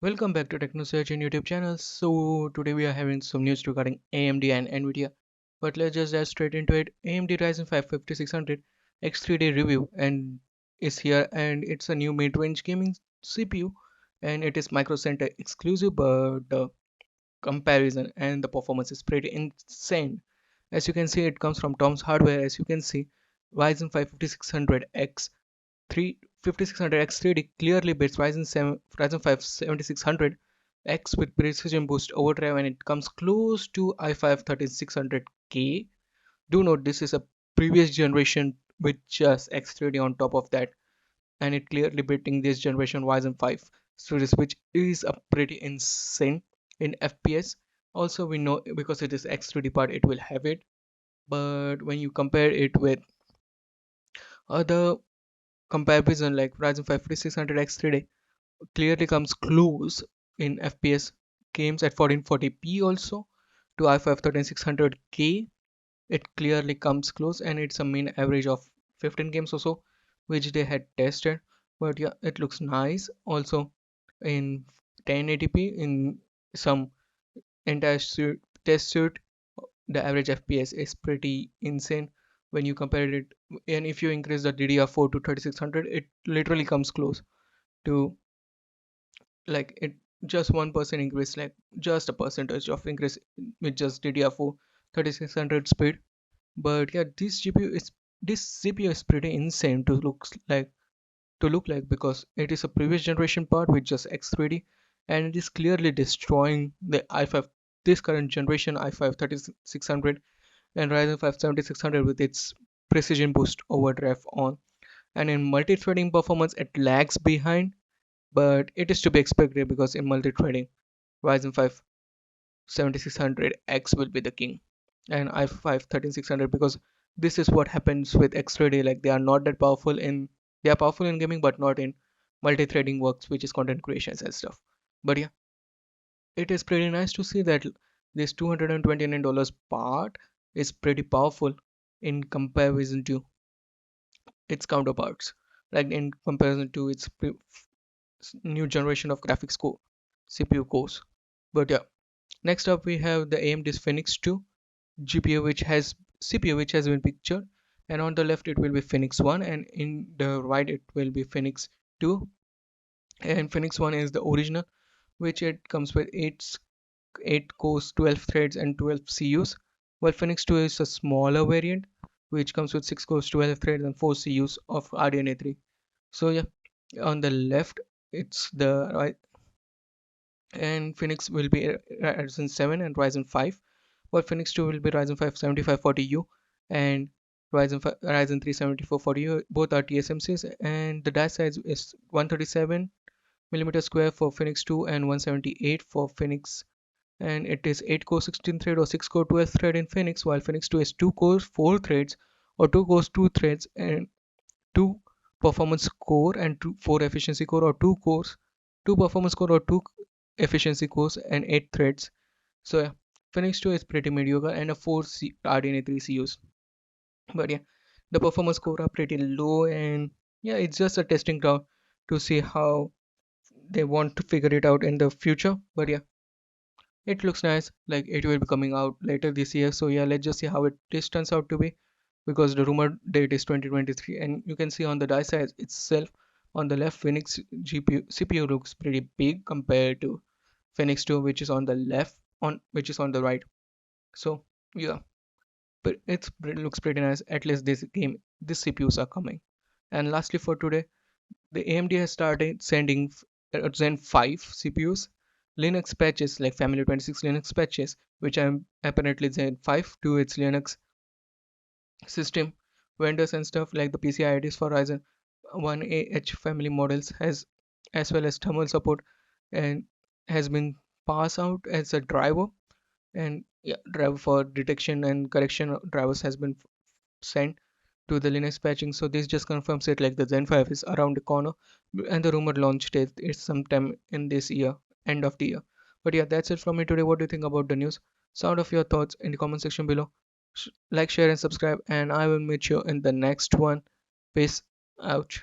Welcome back to TechnoSearch and YouTube channel. So today we are having some news regarding AMD and Nvidia. But let's just dive straight into it. AMD Ryzen 5 5600 X3D review and is here, and it's a new mid-range gaming CPU, and it is Micro Center exclusive, but the comparison and the performance is pretty insane. As you can see, it comes from Tom's Hardware. As you can see, Ryzen 5 5600X 3 5600X3D clearly beats Ryzen 5 7600X with precision boost overdrive, and it comes close to i5 13600K. Do note this is a previous generation with just X3D on top of that, and it clearly beating this generation Ryzen 5 series, which is a pretty insane in FPS. Also, we know because it is X3D part, it will have it, but when you compare it with other comparison like Ryzen 5 5600X3D clearly comes close in FPS games at 1440p also to i5 13600K. It clearly comes close, and it's a mean average of 15 games or so which they had tested. But yeah, it looks nice. Also in 1080p in some entire test suite, the average FPS is pretty insane when you compare it. And if you increase the DDR4 to 3600, it literally comes close to, like, it just 1% increase, like just a percentage of increase with just DDR4 3600 speed. But yeah, this CPU is pretty insane to look like, because it is a previous generation part with just X3D, and it is clearly destroying the i5, this current generation i5 3600 and Ryzen 5 7600 with its precision boost overdrive on. And in multi-threading performance, it lags behind, but it is to be expected because in multi-threading, Ryzen 5 7600X will be the king, and i5 13600, because this is what happens with X3D. Like, they are not that powerful in, they are powerful in gaming but not in multi-threading works, which is content creations and stuff. But yeah, it is pretty nice to see that this $229 part is pretty powerful in comparison to its counterparts, like in comparison to its new generation of graphics core CPU cores. But yeah, next up we have the AMD's Pheonix 2 GPU, which has CPU which has been pictured, and on the left it will be Pheonix 1, and in the right it will be Pheonix 2. And Pheonix 1 is the original, which it comes with 8 cores, 12 threads, and 12 CUs, while Pheonix 2 is a smaller variant which comes with 6 cores, 12 threads, and 4 CUs of RDNA 3. So yeah, on the left it's the right, and Phoenix will be Ryzen 7 and Ryzen 5, while Phoenix 2 will be Ryzen 5 7540U and Ryzen 3 7440U. Both are TSMCs, and the die size is 137 millimeter square for Phoenix 2 and 178 for Phoenix, and it is 8 core 16 thread or 6 core 12 thread in Phoenix, while Phoenix 2 is 2 cores 4 threads or 2 cores 2 threads and 2 performance core and 4 efficiency core, or 2 cores 2 performance core or 2 efficiency cores and 8 threads. So yeah, Phoenix 2 is pretty mediocre and a 4 RDNA 3 CUs. But yeah, the performance core are pretty low, and yeah, it's just a testing ground to see how they want to figure it out in the future. But yeah, it looks nice. Like, it will be coming out later this year. So yeah, let's just see how this turns out to be, because the rumored date is 2023, and you can see on the die size itself on the left, Phoenix CPU looks pretty big compared to Phoenix 2, which is on the left, on which is on the right. So yeah, but it looks pretty nice. At least these CPUs are coming. And lastly for today, the AMD has started sending Zen 5 CPUs Linux patches, like Family 26 Linux patches, which are apparently Zen 5 to its Linux system vendors and stuff, like the PCI IDs for Ryzen 1AH family models has, as well as thermal support, and has been passed out as a driver. And yeah, driver for detection and correction drivers has been sent to the Linux patching. So this just confirms it, like the Zen 5 is around the corner, and the rumored launch date is sometime in this year, end of the year. But yeah, that's it from me today. What do you think about the news? Sound of your thoughts in the comment section below. Like, share, and subscribe, and I will meet you in the next one. Peace out.